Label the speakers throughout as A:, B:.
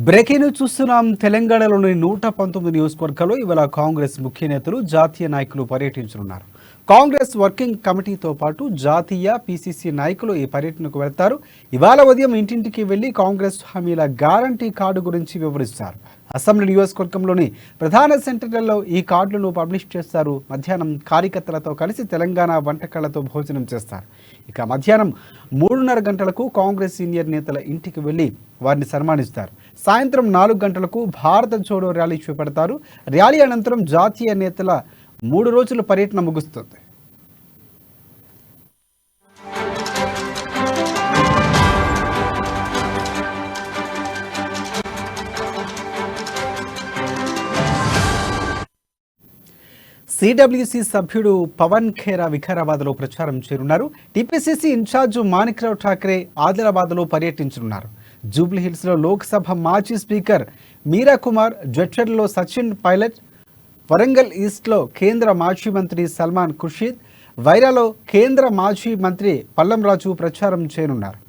A: Breaking చూస్తున్నాం. తెలంగాణలోని 119 నియోజకవర్గాల్లో ఇవాళ కాంగ్రెస్ ముఖ్య నేతలు, జాతీయ నాయకులు పర్యటించనున్నారు. కాంగ్రెస్ వర్కింగ్ కమిటీతో పాటు జాతీయ పిసిసి నాయకులు ఈ పర్యటనకు వెళ్తారు. ఇవాళ ఉదయం ఇంటింటికి వెళ్లి కాంగ్రెస్ హామీల గ్యారంటీ కార్డు గురించి వివరిస్తారు. అసెంబ్లీ నియోజకవర్గంలోని ప్రధాన సెంటర్లలో ఈ కార్డులను పబ్లిష్ చేస్తారు. మధ్యాహ్నం కార్యకర్తలతో కలిసి తెలంగాణ వంటకాలతో భోజనం చేస్తారు. ఇక మధ్యాహ్నం 3:30 గంటలకు కాంగ్రెస్ సీనియర్ నేతల ఇంటికి వెళ్లి వారిని సన్మానిస్తారు. సాయంత్రం 4 గంటలకు భారత జోడో ర్యాలీ చేపడతారు. ర్యాలీ అనంతరం జాతీయ నేతల 3 రోజుల పర్యటన ముగుస్తుంది. సిడబ్ల్యూసి సభ్యుడు పవన్ ఖేరా వికారాబాద్లో ప్రచారం చేరున్నారు. టీపీసీసీ ఇన్ఛార్జ్ మాణిక్రావు ఠాక్రే ఆదిలాబాద్లో పర్యటించనున్నారు. జూబ్లీహిల్స్లో లోక్సభ మాజీ స్పీకర్ మీరా కుమార్, జడ్చర్లో సచిన్ పైలట్, వరంగల్ ఈస్ట్లో కేంద్ర మాజీ మంత్రి సల్మాన్ ఖుర్షీద్, వైరాలో కేంద్ర మాజీ మంత్రి పల్లం రాజు ప్రచారం చేయనున్నారు.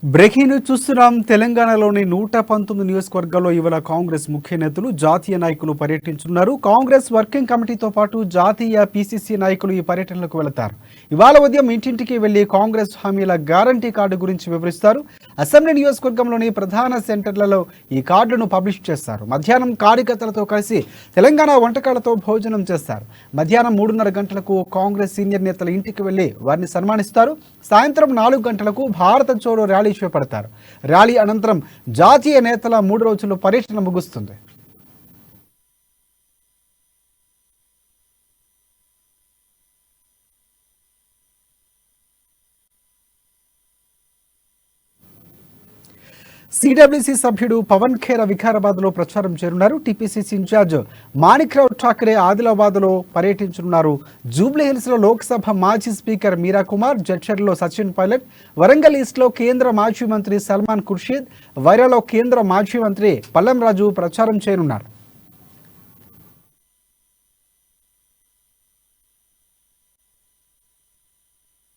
A: బ్రేకింగ్ న్యూస్ చూస్తున్నాం. తెలంగాణలోని 119 నియోజకవర్గాల్లో ఇవాళ కాంగ్రెస్ ముఖ్య నేతలు, జాతీయ నాయకులు పర్యటించున్నారు. కాంగ్రెస్ వర్కింగ్ కమిటీతో పాటు జాతీయ పిసిసి నాయకులు ఈ పర్యటనలకు వెళతారు. ఇవాళ ఉదయం ఇంటింటికి వెళ్లి కాంగ్రెస్ హామీల గ్యారంటీ కార్డు గురించి వివరిస్తారు. అసెంబ్లీ నియోజకవర్గంలోని ప్రధాన సెంటర్లలో ఈ కార్డులను పబ్లిష్ చేస్తారు. మధ్యాహ్నం కార్యకర్తలతో కలిసి తెలంగాణ వంటకాలతో భోజనం చేస్తారు. మధ్యాహ్నం 3:30 గంటలకు కాంగ్రెస్ సీనియర్ నేతల ఇంటికి వెళ్లి వారిని సన్మానిస్తారు. సాయంత్రం 4 గంటలకు భారత జోడో ర్యాలీ చేపడతారు. ర్యాలీ అనంతరం జాతీయ నేతల 3 రోజుల పర్యటన ముగుస్తుంది. సిడబ్ల్యూసి సభ్యుడు పవన్ ఖేరా వికారాబాద్లో ప్రచారం చేరున్నారు. టీపీసీసీ ఇన్ఛార్జ్ మాణిక్రావు ఠాక్రే ఆదిలాబాద్లో పర్యటించనున్నారు. జూబ్లీహిల్స్లో లోక్సభ మాజీ స్పీకర్ మీరా కుమార్, జడ్చర్లో సచిన్ పైలట్, వరంగల్ ఈస్ట్లో కేంద్ర మాజీ మంత్రి సల్మాన్ ఖుర్షీద్, వైరాలో కేంద్ర మాజీ మంత్రి పల్లం రాజు ప్రచారం చేయనున్నారు.